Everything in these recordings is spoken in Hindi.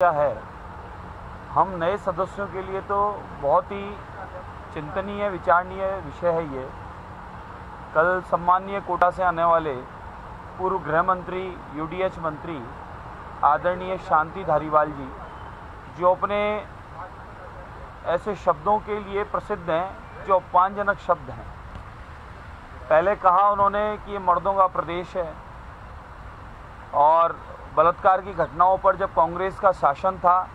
क्या है, हम नए सदस्यों के लिए तो बहुत ही चिंतनीय विचारणीय विषय है ये। कल सम्मानीय कोटा से आने वाले पूर्व गृह मंत्री यूडीएच मंत्री आदरणीय शांति धारीवाल जी, जो अपने ऐसे शब्दों के लिए प्रसिद्ध हैं जो अपमानजनक शब्द हैं। पहले कहा उन्होंने कि ये मर्दों का प्रदेश है, और बलात्कार की घटनाओं पर जब कांग्रेस का शासन था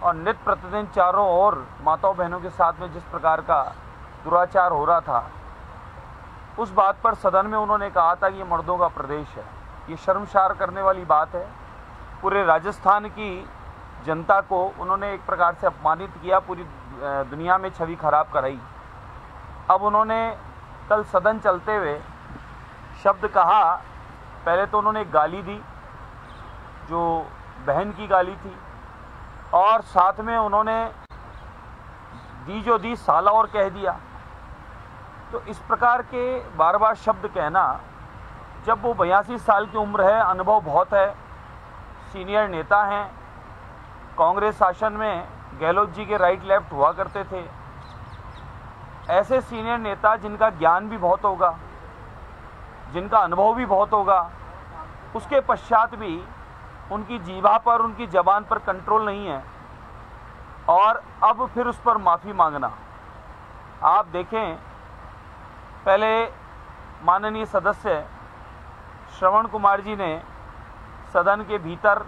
और नित्य प्रतिदिन चारों ओर माताओं बहनों के साथ में जिस प्रकार का दुराचार हो रहा था, उस बात पर सदन में उन्होंने कहा था कि ये मर्दों का प्रदेश है। ये शर्मसार करने वाली बात है। पूरे राजस्थान की जनता को उन्होंने एक प्रकार से अपमानित किया, पूरी दुनिया में छवि खराब कराई। अब उन्होंने कल सदन चलते हुए शब्द कहा, पहले तो उन्होंने गाली दी जो बहन की गाली थी, और साथ में उन्होंने दी साला और कह दिया। तो इस प्रकार के बार बार शब्द कहना, जब वो 82 साल की उम्र है, अनुभव बहुत है, सीनियर नेता हैं, कांग्रेस शासन में गहलोत जी के राइट लेफ्ट हुआ करते थे, ऐसे सीनियर नेता जिनका ज्ञान भी बहुत होगा, जिनका अनुभव भी बहुत होगा, उसके पश्चात भी उनकी जीवा पर, उनकी जबान पर कंट्रोल नहीं है, और अब फिर उस पर माफ़ी मांगना। आप देखें, पहले माननीय सदस्य श्रवण कुमार जी ने सदन के भीतर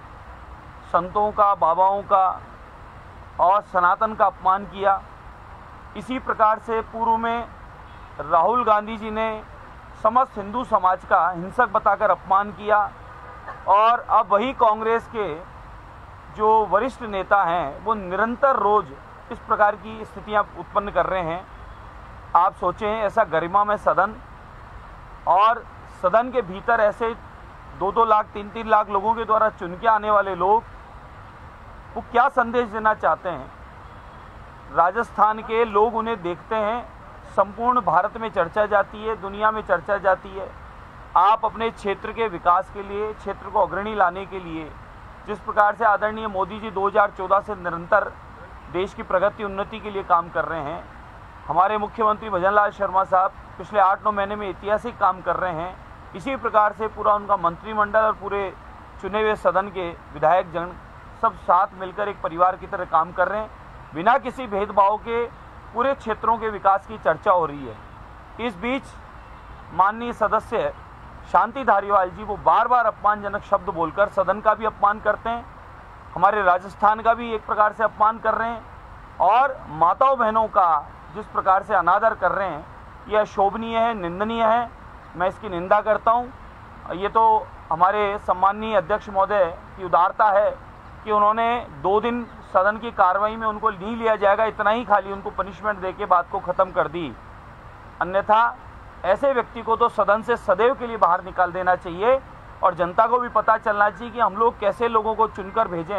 संतों का, बाबाओं का और सनातन का अपमान किया। इसी प्रकार से पूर्व में राहुल गांधी जी ने समस्त हिंदू समाज का हिंसक बताकर अपमान किया, और अब वही कांग्रेस के जो वरिष्ठ नेता हैं वो निरंतर रोज इस प्रकार की स्थितियां उत्पन्न कर रहे हैं। आप सोचें, ऐसा गरिमामय सदन, और सदन के भीतर ऐसे 2-2 लाख 3-3 लाख लोगों के द्वारा चुन के आने वाले लोग, वो क्या संदेश देना चाहते हैं? राजस्थान के लोग उन्हें देखते हैं, संपूर्ण भारत में चर्चा जाती है, दुनिया में चर्चा जाती है। आप अपने क्षेत्र के विकास के लिए, क्षेत्र को अग्रणी लाने के लिए जिस प्रकार से आदरणीय मोदी जी 2014 से निरंतर देश की प्रगति उन्नति के लिए काम कर रहे हैं, हमारे मुख्यमंत्री भजनलाल शर्मा साहब पिछले 8-9 महीने में ऐतिहासिक काम कर रहे हैं। इसी प्रकार से पूरा उनका मंत्रिमंडल और पूरे चुने हुए सदन के विधायक जन सब साथ मिलकर एक परिवार की तरह काम कर रहे हैं। बिना किसी भेदभाव के पूरे क्षेत्रों के विकास की चर्चा हो रही है। इस बीच माननीय सदस्य शांति धारीवाल जी वो बार बार अपमानजनक शब्द बोलकर सदन का भी अपमान करते हैं, हमारे राजस्थान का भी एक प्रकार से अपमान कर रहे हैं, और माताओं बहनों का जिस प्रकार से अनादर कर रहे हैं, यह अशोभनीय है, निंदनीय है। मैं इसकी निंदा करता हूं। ये तो हमारे सम्माननीय अध्यक्ष महोदय की उदारता है कि उन्होंने 2 दिन सदन की कार्रवाई में उनको नहीं लिया जाएगा, इतना ही खाली उनको पनिशमेंट देके बात को ख़त्म कर दी। अन्यथा ऐसे व्यक्ति को तो सदन से सदैव के लिए बाहर निकाल देना चाहिए, और जनता को भी पता चलना चाहिए कि हम लोग कैसे लोगों को चुनकर भेजें।